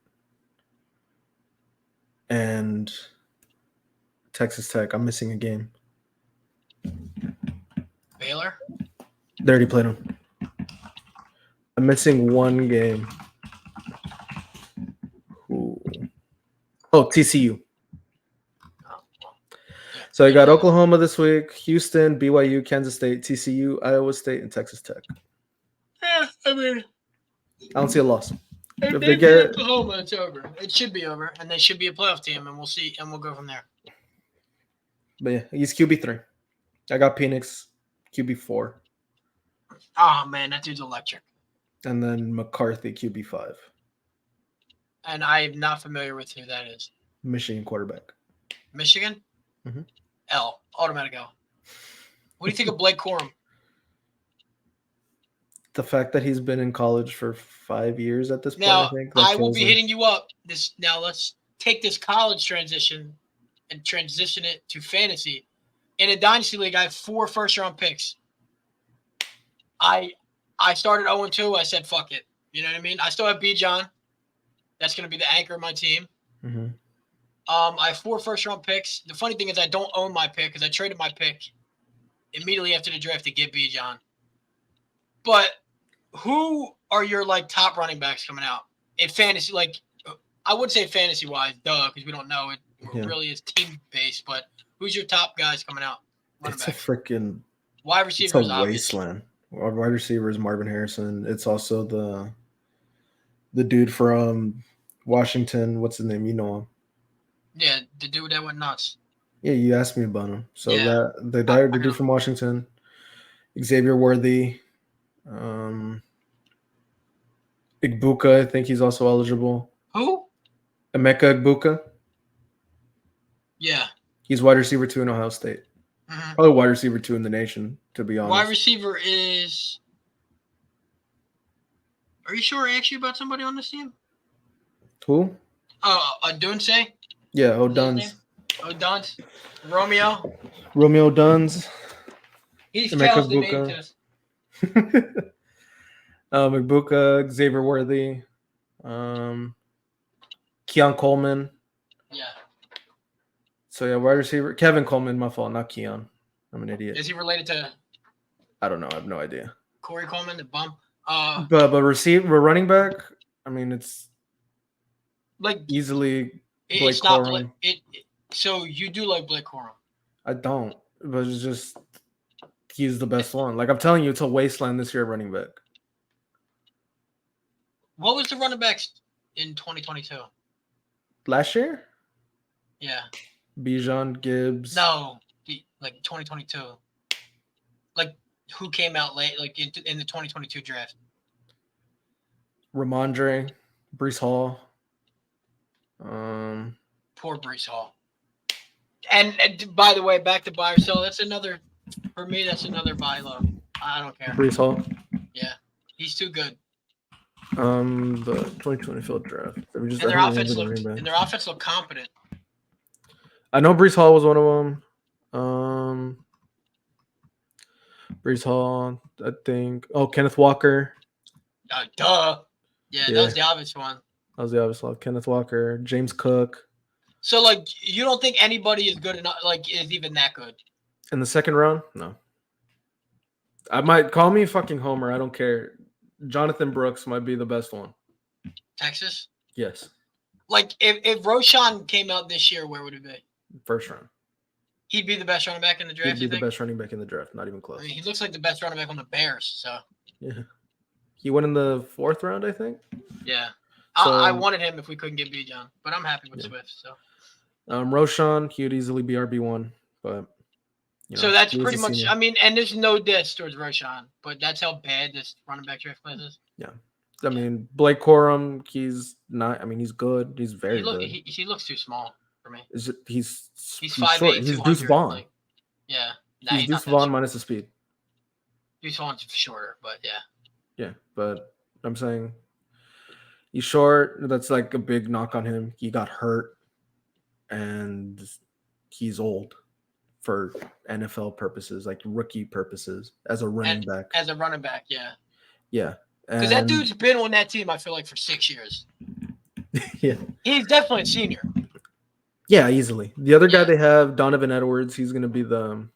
and Texas Tech. I'm missing a game. Baylor? They already played them. I'm missing one game. Ooh. Oh, TCU. So I got Oklahoma this week, Houston, BYU, Kansas State, TCU, Iowa State, and Texas Tech. Yeah, I mean, I don't see a loss. If they get Oklahoma, it's over. It should be over, and they should be a playoff team, and we'll see, and we'll go from there. But yeah, he's QB3. I got Penix, QB4. Oh, man, that dude's electric. And then McCarthy, QB5. And I'm not familiar with who that is. Michigan quarterback. Michigan? Mm-hmm. L. Automatic L. What do you think of Blake Corum? The fact that he's been in college for 5 years at this point, now, I think. I will be hitting you up. Now, let's take this college transition and transition it to fantasy. In a dynasty league, I have 4 first-round picks. I started 0-2. I said, fuck it. You know what I mean? I still have Bijan. That's going to be the anchor of my team. Mm-hmm. I have 4 first-round picks. The funny thing is I don't own my pick because I traded my pick immediately after the draft to get Bijan. But who are your, top running backs coming out in fantasy? I would say fantasy-wise, because we don't know. It really is team-based. But who's your top guys coming out? It's a freaking wide receiver. It's a wasteland. Our wide receiver is Marvin Harrison. It's also the dude from Washington. What's his name? You know him. Yeah, the dude that went nuts. Yeah, you asked me about him. So the dude from Washington, Xavier Worthy, Igbuka, I think he's also eligible. Who? Emeka Igbuka. Yeah. He's wide receiver 2 in Ohio State. Mm-hmm. Probably wide receiver 2 in the nation, to be honest. Wide receiver is... Are you sure I asked you about somebody on this team? Who? Odunze? Yeah, O'Duns. O'Duns. Romeo Duns. He's tells the name test. Igbuka, Xavier Worthy, Keon Coleman. Yeah. So yeah, wide receiver Kevin Coleman. My fault, not Keon. I'm an idiot. Is he related to? I don't know. I have no idea. Corey Coleman, the bum. But running back. I mean, it's easily Blake Corum. So you do like Blake Corum? I don't, but it's just He's the best one. Like I'm telling you, it's a wasteland this year at running back. What was the running backs in 2022? Last year? Yeah. Bijan, Gibbs. No, like 2022. Like who came out late, like in the 2022 draft? Ramondre, Brees Hall. Poor Brees Hall. And by the way, back to buy or sell. That's another for me. That's another buy low. I don't care. Brees Hall. Yeah, he's too good. The 2020 field draft. And their offense look competent. I know Brees Hall was one of them. Brees Hall, I think. Oh, Kenneth Walker. Duh. Yeah, that was the obvious one. That was the obvious one. Kenneth Walker, James Cook. So, like, you don't think anybody is good enough, like, is even that good? In the second round? No. I might call me fucking Homer. I don't care. Jonathan Brooks might be the best one. Texas? Yes. Like, if Roshan came out this year, where would it be? First round. He'd be the best running back in the draft. He'd be the best running back in the draft. Not even close. I mean, he looks like the best running back on the Bears. So. Yeah. He went in the 4th round, I think. Yeah. So, I wanted him if we couldn't get Bijan, but I'm happy with Swift. So. Roshan, he would easily be RB1, but. So that's pretty much. I mean, and there's no diss towards Roshan, but that's how bad this running back draft class is. Yeah. I mean, Blake Corum, he's not. I mean, he's good. He's very good. He looks too small for me. He's 5'8", short. He's Deuce Vaughn. Like, yeah. He's Deuce Vaughn minus the speed. Deuce Vaughn's shorter, but yeah. Yeah, but I'm saying he's short. That's like a big knock on him. He got hurt, and he's old for NFL purposes, like rookie purposes, as a running back. As a running back, yeah. Yeah. Because that dude's been on that team, I feel like, for 6 years. Yeah. He's definitely a senior. Yeah, easily. The other guy they have, Donovan Edwards, he's going to be the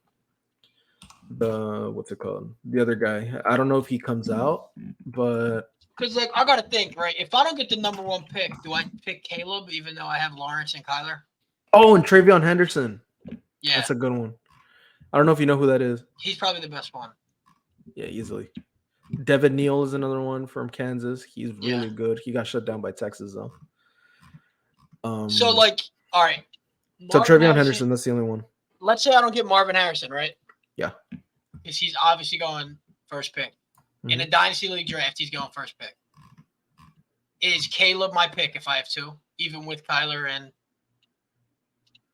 what's it called? The other guy. I don't know if he comes out, but. Because, like, I got to think, right? If I don't get the number 1 pick, do I pick Caleb even though I have Lawrence and Kyler? Oh, and Travion Henderson. Yeah. That's a good one. I don't know if you know who that is. He's probably the best one. Yeah, easily. Devin Neal is another one from Kansas. He's really good. He got shut down by Texas, though. So, like, all right. So, Travion Henderson, that's the only one. Let's say I don't get Marvin Harrison, right? Yeah. Because he's obviously going first pick. Mm-hmm. In a Dynasty League draft, he's going first pick. Is Caleb my pick if I have 2, even with Kyler and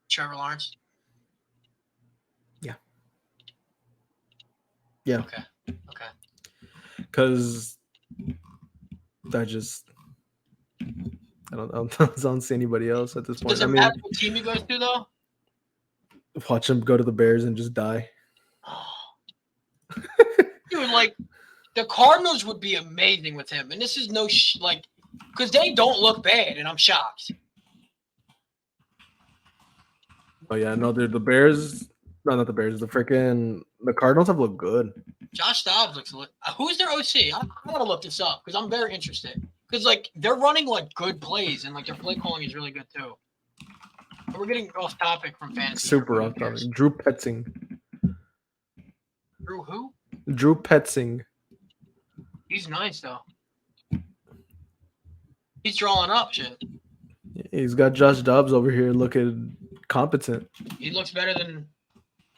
Trevor Lawrence? Yeah. Yeah. Okay. Because I don't see anybody else at this point. Does it matter what team he goes to, though? Watch him go to the Bears and just die. Dude, like, the Cardinals would be amazing with him. And this is no, because they don't look bad, and I'm shocked. Oh, yeah, no, dude, the Bears, no, not the Bears, the Cardinals have looked good. Josh Dobbs looks, who's their OC? I gotta look this up, because I'm very interested. Because, like, they're running, like, good plays, and, like, their play calling is really good, too. But we're getting off topic from fantasy. Super off topic. Drew Petzing. Drew who? Drew Petzing. He's nice, though. He's drawing up shit. He's got Josh Dobbs over here looking competent. He looks better than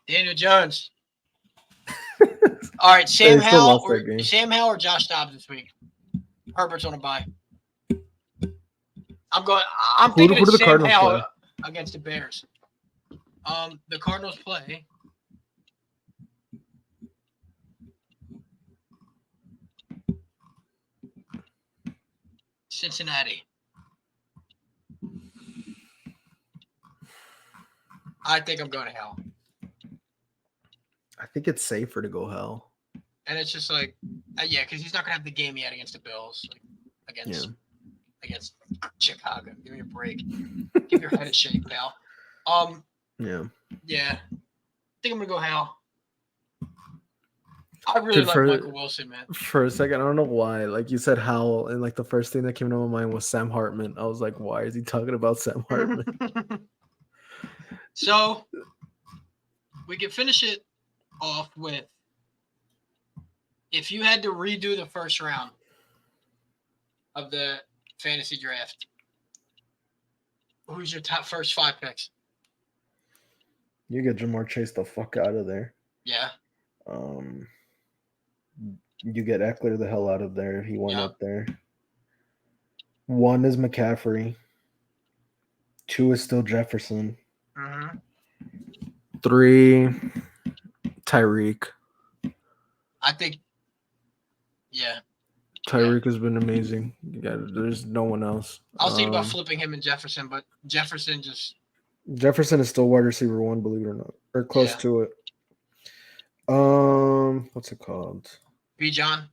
Daniel Jones. All right, Sam Howell or Josh Dobbs this week? Herbert's on a bye. I'm thinking it's Sam Howell against the Bears. The Cardinals play. Cincinnati. I think I'm going to hell. I think it's safer to go hell. And it's just like, yeah, because he's not going to have the game yet against the Bills. Against Chicago. Give me a break. Give your head a shake, pal. Yeah. Yeah. I think I'm going to go hell. I really like Michael Wilson, man. For a second, I don't know why. Like, you said Howell, and, like, the first thing that came to my mind was Sam Hartman. I was like, why is he talking about Sam Hartman? So, we can finish it off with if you had to redo the first round of the fantasy draft, who's your top first 5 picks? You get Jamar Chase the fuck out of there. Yeah. You get Eckler the hell out of there if he went Yep. up there. 1 is McCaffrey. 2 is still Jefferson. Mm-hmm. 3, Tyreek. I think, yeah. Tyreek has been amazing. There's no one else. I was thinking about flipping him and Jefferson, but Jefferson is still wide receiver 1, believe it or not, or close to it. What's it called? Bijan.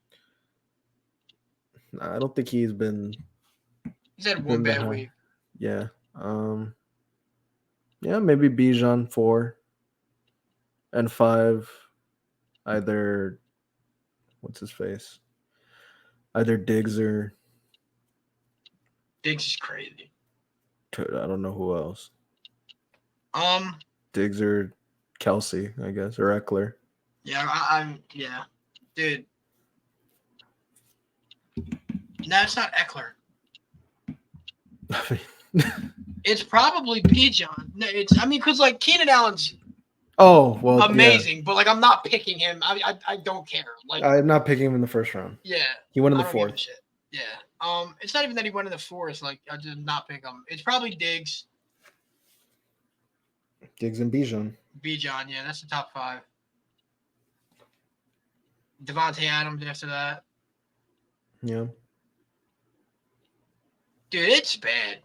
Nah, I don't think he's been. He's had one bad week. Yeah. Yeah, maybe Bijan 4 and 5. Either what's his face? Either DIGGS or DIGGS is crazy. I don't know who else. DIGGS or Kelsey, I guess, or Eckler. Yeah, yeah, dude. No, it's not Eckler. It's probably Bijan. No, because like Keenan Allen's amazing, but like I'm not picking him. I don't care. Like I'm not picking him in the first round. Yeah, he went in the I don't 4th. give a shit. Yeah. It's not even that he went in the 4th. Like I did not pick him. It's probably DIGGS. DIGGS and Bijan. Bijan, yeah, that's the top 5. Devontae Adams after that. Yeah. Dude, it's bad.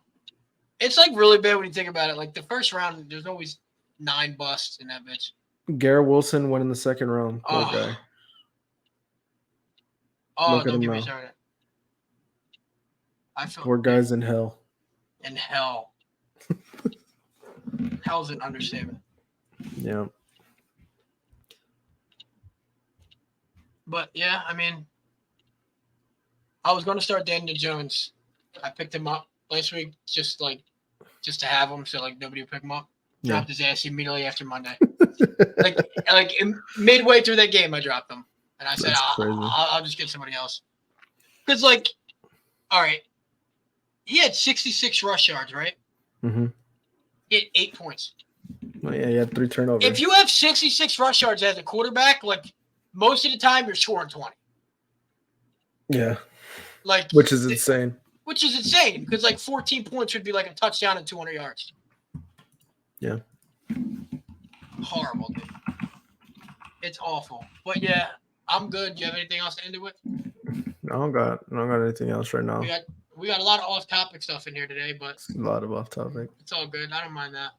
It's like really bad when you think about it. Like the first round, there's always 9 busts in that bitch. Garrett Wilson went in the 2nd round. Poor guy. Oh, don't get me started. Poor guy's in hell. In hell. Hell's an understatement. Yeah. But yeah, I mean, I was going to start Daniel Jones. I picked him up last week just to have him, so like nobody would pick him up. Dropped his ass immediately after Monday. like midway through that game, I dropped him, and I said, I'll just get somebody else. Because like, all right, he had 66 rush yards, right? Mm-hmm. He had 8 points. Oh yeah, he had 3 turnovers. If you have 66 rush yards as a quarterback, like most of the time you're scoring 20. Yeah. Like which is insane. Which is insane because like 14 points would be like a touchdown and 200 yards. Yeah. Horrible, dude. It's awful. But yeah, I'm good. Do you have anything else to end it with? No, I don't got anything else right now. We got a lot of off-topic stuff in here today, but a lot of off-topic. It's all good. I don't mind that.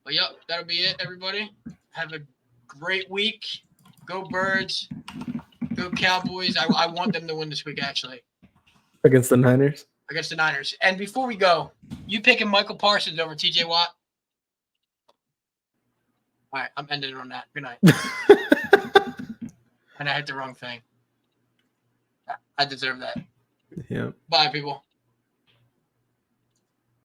But yep, that'll be it, everybody. Have a great week. Go Birds. Go Cowboys. I want them to win this week, actually. Against the Niners? Against the Niners. And before we go, you picking Michael Parsons over TJ Watt? All right, I'm ending it on that. Good night. And I hit the wrong thing. I deserve that. Yeah. Bye, people.